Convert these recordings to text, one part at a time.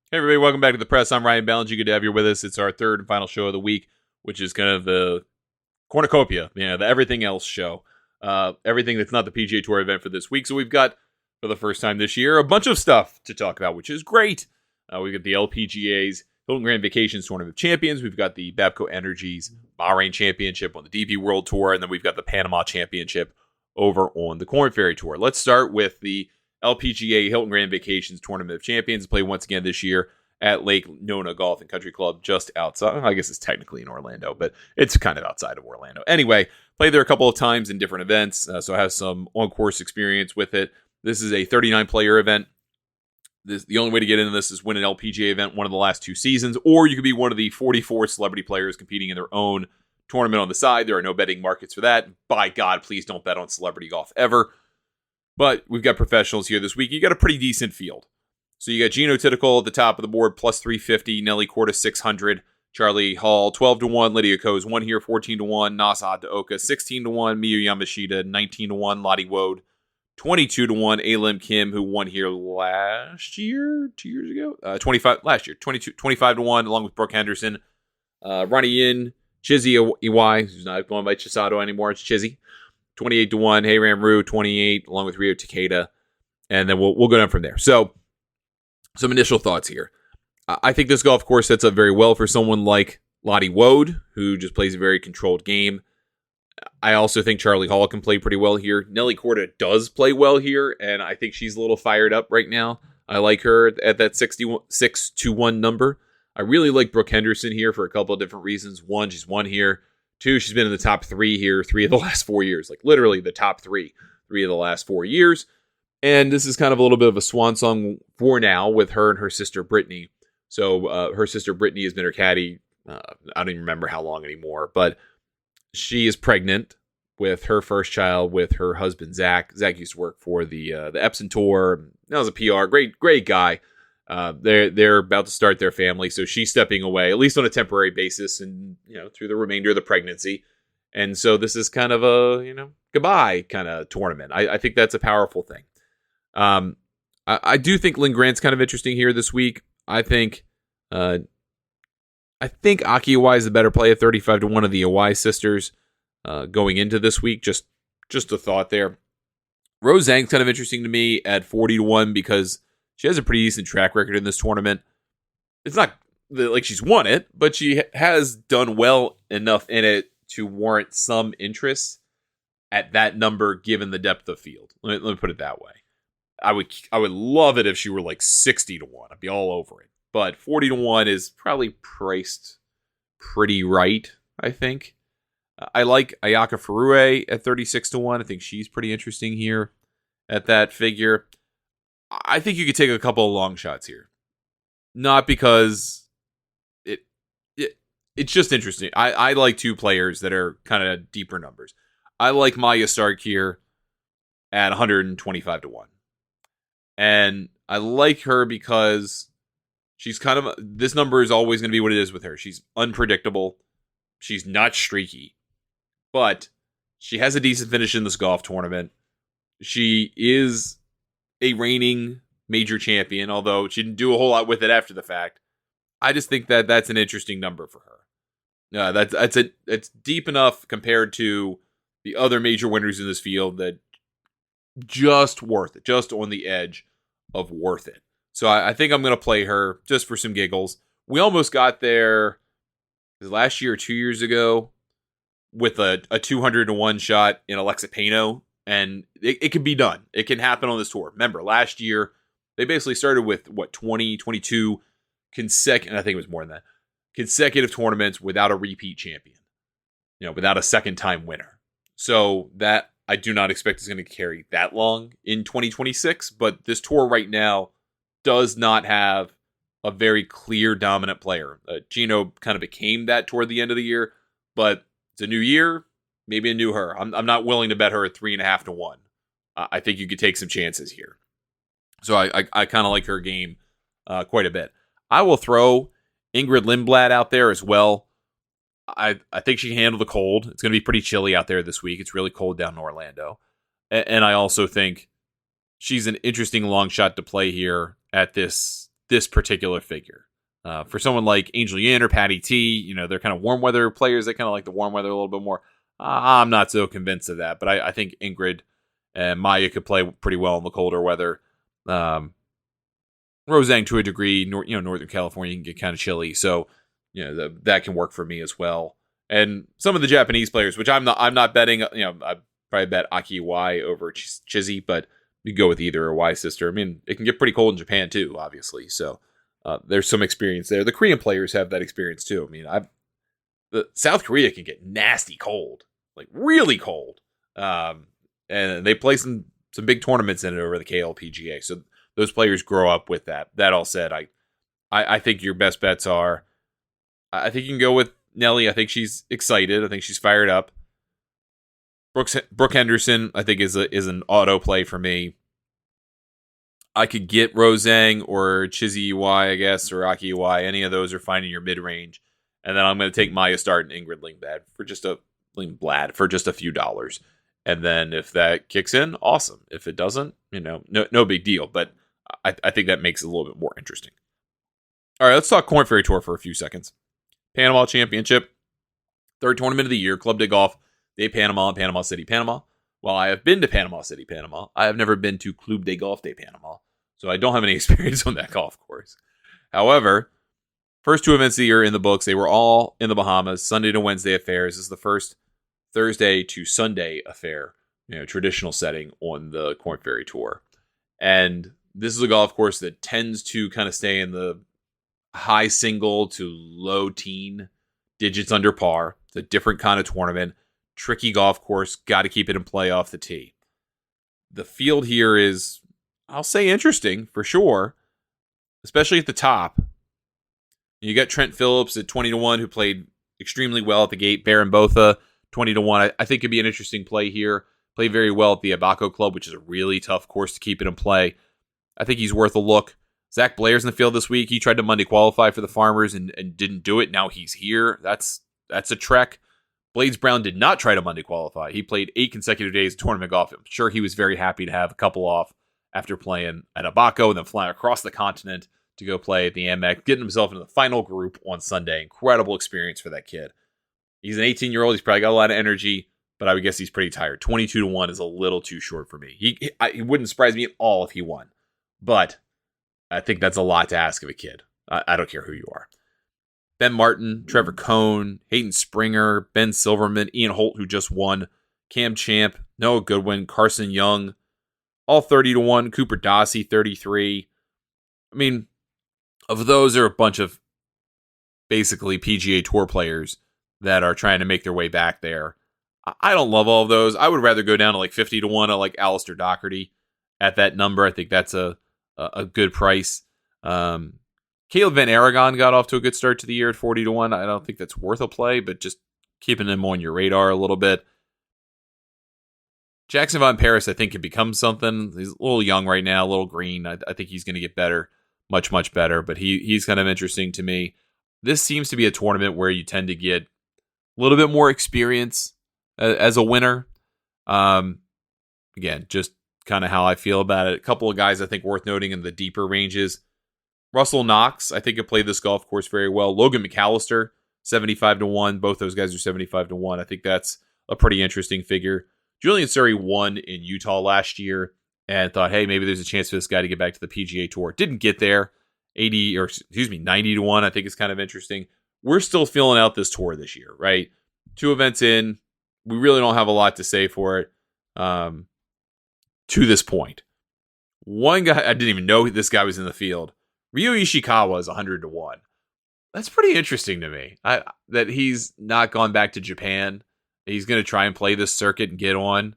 Hey everybody, welcome back to the press. I'm Ryan Ballinger. Good to have you with us. It's our third and final show of the week, which is kind of the cornucopia, the everything else show. Everything that's not the PGA Tour event for this week. So we've got, for the first time this year, a bunch of stuff to talk about, which is great. We've got the LPGA's Hilton Grand Vacations Tournament of Champions. We've got the Babco Energy's Bahrain Championship on the DP World Tour, and then we've got the Panama Championship over on the Korn Ferry Tour. Let's start with the LPGA Hilton Grand Vacations Tournament of Champions, play once again this year at Lake Nona Golf and Country Club, just outside. I guess it's technically in Orlando, but it's kind of outside of Orlando. Anyway, played there a couple of times in different events, so I have some on-course experience with it. This is a 39-player event. The only way to get into this is win an LPGA event one of the last 2 seasons, or you could be one of the 44 celebrity players competing in their own tournament on the side. There are no betting markets for that. By God, please don't bet on celebrity golf ever. But we've got professionals here this week. You got a pretty decent field. So you got Gino Titicol at the top of the board, plus 350. Nelly Korda, 600. Charlie Hall, 12-1. Lydia Ko's 1 here, 14-1. Nasa Daoka, 16-1. Miyu Yamashita, 19-1. Lottie Wode, 22-1. Alim Kim, who won here last year, 2 years ago? 25-1, along with Brooke Henderson. Ronnie Yin, Chizzy Iwai, who's not going by Chisato anymore. It's Chizzy. 28-1, Hayram Rue, 28, along with Rio Takeda. And then we'll go down from there. So, some initial thoughts here. I think this golf course sets up very well for someone like Lottie Wode, who just plays a very controlled game. I also think Charlie Hall can play pretty well here. Nelly Korda does play well here, and I think she's a little fired up right now. I like her at that 6-1 number. I really like Brooke Henderson here for a couple of different reasons. 1, she's won here. 2, she's been in the top 3 here 3 of the last 4 years. Like literally the top 3 of the last 4 years. And this is kind of a little bit of a swan song for now with her and her sister Brittany. So her sister Brittany has been her caddy. I don't even remember how long anymore. But she is pregnant with her first child with her husband Zach. Zach used to work for the Epson Tour. That was a PR. Great guy. They're about to start their family, so she's stepping away, at least on a temporary basis, and through the remainder of the pregnancy. And so this is kind of a goodbye kind of tournament. I think that's a powerful thing. I do think Lynn Grant's kind of interesting here this week. I think Aki Iwai is the better play at 35-1 of the Iwai sisters going into this week. Just a thought there. Rose Zhang's kind of interesting to me at 40-1 because she has a pretty decent track record in this tournament. It's not like she's won it, but she has done well enough in it to warrant some interest at that number given the depth of field. Let me put it that way. I would love it if she were like 60-1. I'd be all over it. But 40-1 is probably priced pretty right, I think. I like Ayaka Furue at 36-1. I think she's pretty interesting here at that figure. I think you could take a couple of long shots here. Not because it's just interesting. I like 2 players that are kind of deeper numbers. I like Maya Stark here at 125-1. And I like her because she's kind of, this number is always going to be what it is with her. She's unpredictable. She's not streaky. But she has a decent finish in this golf tournament. She is a reigning major champion, although she didn't do a whole lot with it after the fact. I just think that that's an interesting number for her. It's deep enough compared to the other major winners in this field that just worth it, just on the edge of worth it. So I think I'm going to play her just for some giggles. We almost got there last year or 2 years ago with a 200-1 shot in Alexa Pano. And it can be done. It can happen on this tour. Remember, last year, they basically started with, 22 consecutive, I think it was more than that, consecutive tournaments without a repeat champion. Without a second-time winner. So that, I do not expect is going to carry that long in 2026. But this tour right now does not have a very clear dominant player. Gino kind of became that toward the end of the year. But it's a new year. Maybe a new her. I'm not willing to bet her at 3.5-1. I think you could take some chances here. So I kind of like her game quite a bit. I will throw Ingrid Lindblad out there as well. I think she can handle the cold. It's going to be pretty chilly out there this week. It's really cold down in Orlando. And I also think she's an interesting long shot to play here at this this particular figure. For someone like Angel Yin or Patty T, they're kind of warm weather players. They kind of like the warm weather a little bit more. I'm not so convinced of that, but I think Ingrid and Maya could play pretty well in the colder weather. Rosang to a degree, Northern California can get kind of chilly, so that can work for me as well. And some of the Japanese players, which I'm not betting. I probably bet Aki Y over Chizzy, but you go with either a Y sister. I mean, it can get pretty cold in Japan too, obviously. So there's some experience there. The Korean players have that experience too. I mean, the South Korea can get nasty cold, like really cold, and they play some big tournaments in it over the KLPGA. So those players grow up with that. That all said, I think your best bets are. I think you can go with Nelly. I think she's excited. I think she's fired up. Brooke Henderson, I think, is an auto play for me. I could get Rosang or Chizzy Y, I guess, or Aki Y. Any of those are fine in your mid range. And then I'm going to take Maya Start and Ingrid Lingblad for just a few dollars. And then if that kicks in, awesome. If it doesn't, no big deal. But I think that makes it a little bit more interesting. All right, let's talk Korn Ferry Tour for a few seconds. Panama Championship, third tournament of the year, Club de Golf de Panama in Panama City, Panama. While I have been to Panama City, Panama, I have never been to Club de Golf de Panama, so I don't have any experience on that golf course. However, first two events of the year in the books, they were all in the Bahamas, Sunday to Wednesday affairs. This is the first Thursday to Sunday affair, traditional setting on the Korn Ferry Tour. And this is a golf course that tends to kind of stay in the high single to low teen digits under par. It's a different kind of tournament. Tricky golf course. Got to keep it in play off the tee. The field here is, I'll say, interesting for sure, especially at the top. You got Trent Phillips at 20-1, who played extremely well at the gate. Baron Botha, 20-1. I think could be an interesting play here. Played very well at the Abaco Club, which is a really tough course to keep it in play. I think he's worth a look. Zach Blair's in the field this week. He tried to Monday qualify for the Farmers and didn't do it. Now he's here. That's a trek. Blades Brown did not try to Monday qualify. He played 8 consecutive days of tournament golf. I'm sure he was very happy to have a couple off after playing at Abaco and then flying across the continent to go play at the Amex, getting himself into the final group on Sunday. Incredible experience for that kid. He's an 18-year-old. He's probably got a lot of energy, but I would guess he's pretty tired. 22-1 is a little too short for me. He wouldn't surprise me at all if he won, but I think that's a lot to ask of a kid. I don't care who you are. Ben Martin, Trevor Cohn, Hayden Springer, Ben Silverman, Ian Holt, who just won, Cam Champ, Noah Goodwin, Carson Young, all 30-1, Cooper Dossie, 33. I mean, of those are a bunch of basically PGA Tour players that are trying to make their way back there. I don't love all of those. I would rather go down to like 50-1. I like Alistair Doherty at that number. I think that's a good price. Caleb Van Aragon got off to a good start to the year at 40-1. I don't think that's worth a play, but just keeping him on your radar a little bit. Jackson Von Paris, I think, could become something. He's a little young right now, a little green. I think he's going to get better, much, much better, but he's kind of interesting to me. This seems to be a tournament where you tend to get a little bit more experience as a winner. Again, just kind of how I feel about it. A couple of guys I think worth noting in the deeper ranges. Russell Knox, I think, could play this golf course very well. Logan McAllister, 75-1. Both those guys are 75-1. I think that's a pretty interesting figure. Julian Surrey won in Utah last year and thought, hey, maybe there's a chance for this guy to get back to the PGA Tour. Didn't get there. 90-1, I think is kind of interesting. We're still filling out this tour this year, right? 2 events in. We really don't have a lot to say for it to this point. One guy, I didn't even know this guy was in the field. Ryo Ishikawa is 100-1. That's pretty interesting to me. That he's not gone back to Japan. He's going to try and play this circuit and get on.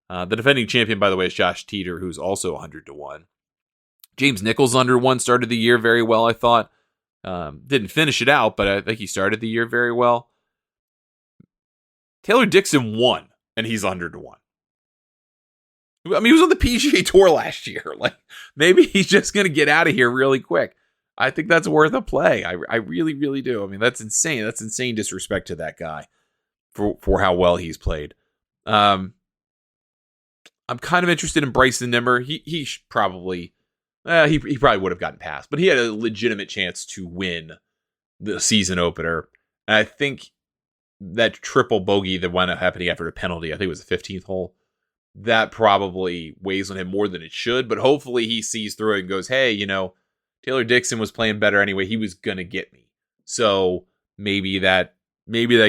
The defending champion, by the way, is Josh Teeter, who's also 100-1. James Nicholls 101 started the year very well, I thought. Didn't finish it out, but I think he started the year very well. Taylor Dixon won, and he's 100-1. I mean, he was on the PGA Tour last year. Like, maybe he's just going to get out of here really quick. I think that's worth a play. I really, really do. I mean, that's insane. That's insane disrespect to that guy for how well he's played. I'm kind of interested in Bryson Nimmer. He probably he probably would have gotten past, but he had a legitimate chance to win the season opener. And I think that triple bogey that wound up happening after a penalty, I think it was the 15th hole, that probably weighs on him more than it should. But hopefully he sees through it and goes, hey, Taylor Dixon was playing better anyway. He was going to get me. So maybe that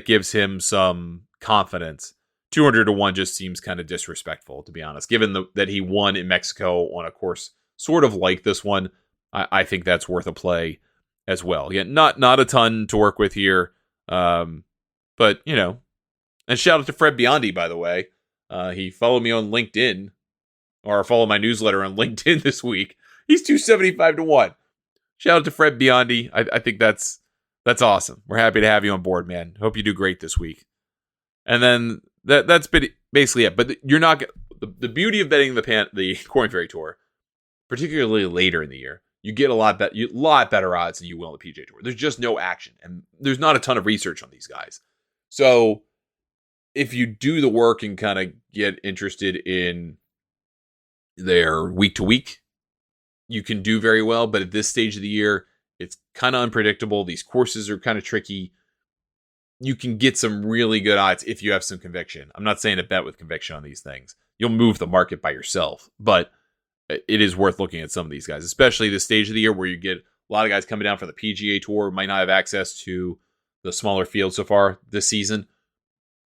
gives him some confidence. 200 to 1 just seems kind of disrespectful, to be honest, given that he won in Mexico on a course sort of like this one. I think that's worth a play as well. Again, not a ton to work with here. But, and shout out to Fred Biondi, by the way. He followed me on LinkedIn, or followed my newsletter on LinkedIn this week. He's 275 to 1. Shout out to Fred Biondi. I think that's awesome. We're happy to have you on board, man. Hope you do great this week. And then that's basically it. But you're not the beauty of betting the Korn Ferry Tour, particularly later in the year. You get a lot better odds than you will on the PGA Tour. There's just no action, and there's not a ton of research on these guys. So if you do the work and kind of get interested in their week to week, you can do very well. But at this stage of the year, it's kind of unpredictable. These courses are kind of tricky. You can get some really good odds if you have some conviction. I'm not saying to bet with conviction on these things. You'll move the market by yourself, but it is worth looking at some of these guys, especially this stage of the year where you get a lot of guys coming down for the PGA Tour, might not have access to the smaller field so far this season.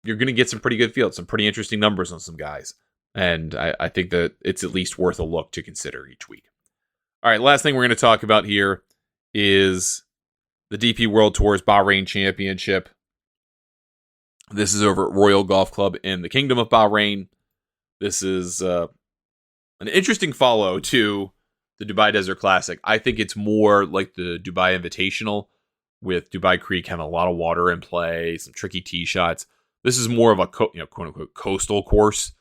You're going to get some pretty good fields, some pretty interesting numbers on some guys. And I think that it's at least worth a look to consider each week. All right, last thing we're going to talk about here is the DP World Tour's Bahrain Championship. This is over at Royal Golf Club in the Kingdom of Bahrain. This is an interesting follow to the Dubai Desert Classic. I think it's more like the Dubai Invitational, with Dubai Creek having a lot of water in play, some tricky tee shots. This is more of a quote unquote coastal course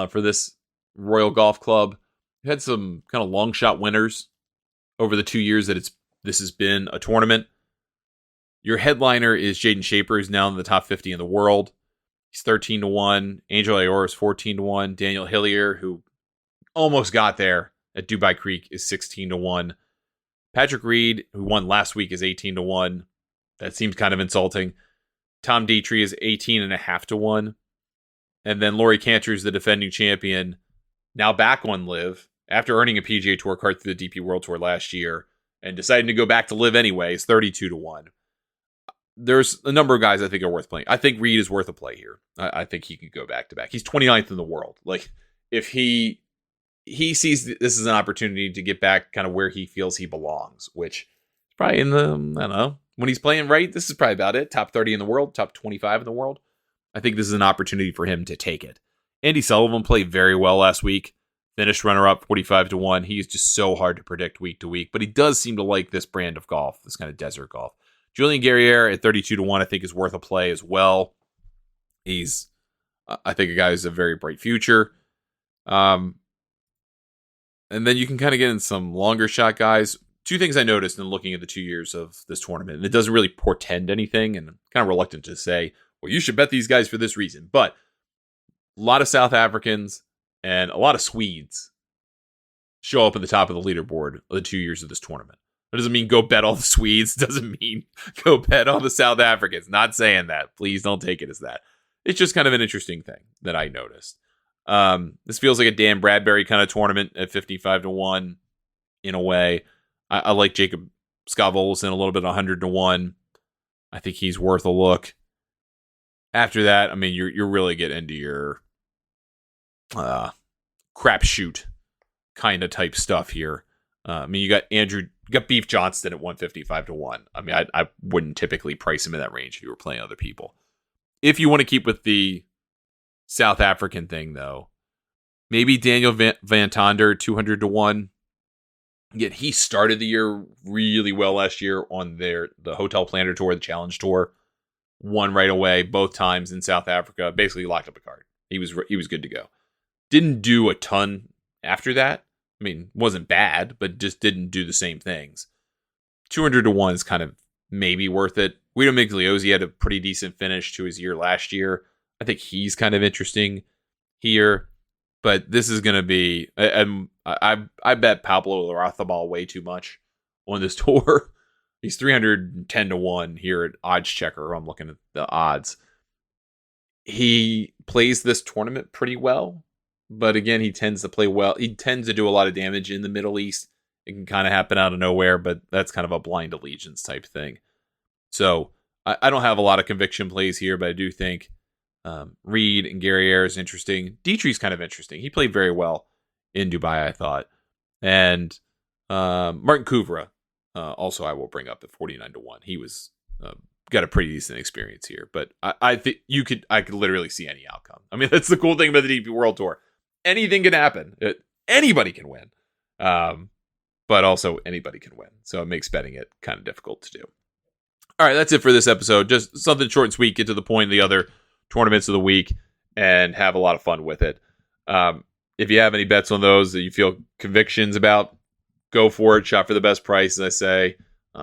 for this Royal Golf Club. It had some kind of long shot winners over the 2 years that this has been a tournament. Your headliner is Jaden Shaper, who's now in the top 50 in the world. He's 13 to 1. Angel Ayora is 14 to 1. Daniel Hillier, who almost got there at Dubai Creek, is 16 to 1. Patrick Reed, who won last week, is 18 to 1. That seems kind of insulting. Tom Dietrich is 18.5 to 1. And then Laurie Cantor is the defending champion, now back on LIV after earning a PGA Tour card through the DP World Tour last year and deciding to go back to LIV anyway, is 32 to 1. There's a number of guys I think are worth playing. I think Reed is worth a play here. I think he could go back to back. He's 29th in the world. Like, if he sees this as an opportunity to get back kind of where he feels he belongs, which is probably in the, I don't know, when he's playing right, this is probably about it. Top 30 in the world, top 25 in the world. I think this is an opportunity for him to take it. Andy Sullivan played very well last week. Finished runner-up 45 to 1. He's just so hard to predict week to week, but he does seem to like this brand of golf, this kind of desert golf. Julian Guerriere at 32 to 1, I think, is worth a play as well. He's, I think, a guy who's a very bright future. And then you can kind of get in some longer shot guys. Two things I noticed in looking at the 2 years of this tournament, and it doesn't really portend anything, and I'm kind of reluctant to say, well, you should bet these guys for this reason. But a lot of South Africans and a lot of Swedes show up at the top of the leaderboard of the 2 years of this tournament. That doesn't mean go bet all the Swedes. Doesn't mean go bet all the South Africans. Not saying that. Please don't take it as that. It's just kind of an interesting thing that I noticed. This feels like a Dan Bradbury kind of tournament at 55 to 1 in a way. I like Jacob Scott-Volson a little bit, 100 to 1. I think he's worth a look. After that, I mean, you're really getting into your crapshoot kind of type stuff here. I mean, you got Beef Johnston at 155 to 1. I mean, I wouldn't typically price him in that range if you were playing other people. If you want to keep with the South African thing, though, maybe Daniel Van Tonder, 200 to 1. Yet he started the year really well last year on the Hotel Planner Tour, the Challenge Tour. Won right away, both times in South Africa. Basically locked up a card. He was good to go. Didn't do a ton after that. I mean, wasn't bad, but just didn't do the same things. 200 to 1 is kind of maybe worth it. Guido Migliozzi had a pretty decent finish to his year last year. I think he's kind of interesting here. But this is going to be, and I bet Pablo Larrazabal way too much on this tour. He's 310 to 1 here at Odds Checker. I'm looking at the odds. He plays this tournament pretty well, but again, he tends to play well. He tends to do a lot of damage in the Middle East. It can kind of happen out of nowhere, but that's kind of a blind allegiance type thing. So I don't have a lot of conviction plays here, but I do think Reed and Gary Ayres is interesting. Dietrich's kind of interesting. He played very well in Dubai, I thought. And Martin Kuvra, also I will bring up at 49 to 1. He was got a pretty decent experience here, but I think I could literally see any outcome. I mean, that's the cool thing about the DP World Tour. Anything can happen. Anybody can win. But also anybody can win. So it makes betting it kind of difficult to do. All right, that's it for this episode. Just something short and sweet, get to the point of the other tournaments of the week and have a lot of fun with it. If you have any bets on those that you feel convictions about, go for it. Shop for the best price, as I say.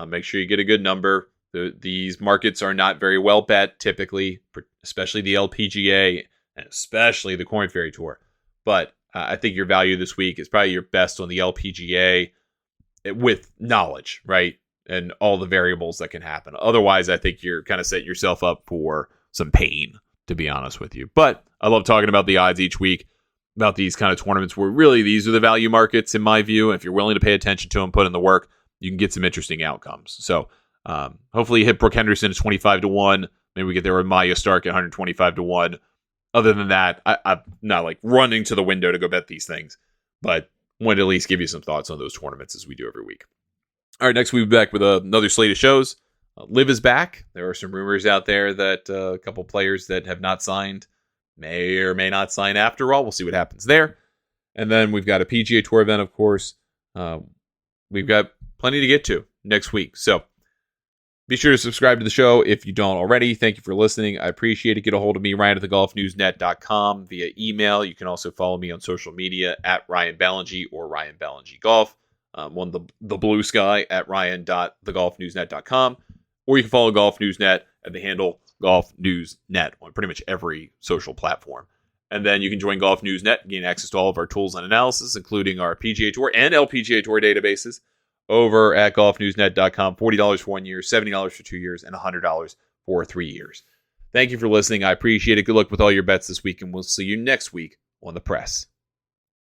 Make sure you get a good number. These markets are not very well bet, typically, especially the LPGA and especially the Korn Ferry Tour. But I think your value this week is probably your best on the LPGA with knowledge, right? And all the variables that can happen. Otherwise, I think you're kind of setting yourself up for some pain, to be honest with you. But I love talking about the odds each week, about these kind of tournaments where really these are the value markets, in my view. And if you're willing to pay attention to them, put in the work, you can get some interesting outcomes. So hopefully you hit Brooke Henderson at 25 to 1. Maybe we get there with Maya Stark at 125 to 1. Other than that, I'm not like running to the window to go bet these things, but wanted to at least give you some thoughts on those tournaments as we do every week. All right, next we'll be back with another slate of shows. Liv is back. There are some rumors out there that a couple players that have not signed may or may not sign after all. We'll see what happens there. And then we've got a PGA Tour event, of course. We've got plenty to get to next week. So be sure to subscribe to the show if you don't already. Thank you for listening. I appreciate it. Get a hold of me, Ryan at thegolfnewsnet.com via email. You can also follow me on social media at Ryan Ballingy or Ryan Ballingy Golf. On the blue sky at ryan.thegolfnewsnet.com, or you can follow Golf Newsnet at the handle Golf Newsnet on pretty much every social platform. And then you can join Golf Newsnet, gain access to all of our tools and analysis, including our PGA Tour and LPGA Tour databases over at golfnewsnet.com. $40 for 1 year, $70 for 2 years, and $100 for 3 years. Thank you for listening. I appreciate it. Good luck with all your bets this week, and we'll see you next week on The Press.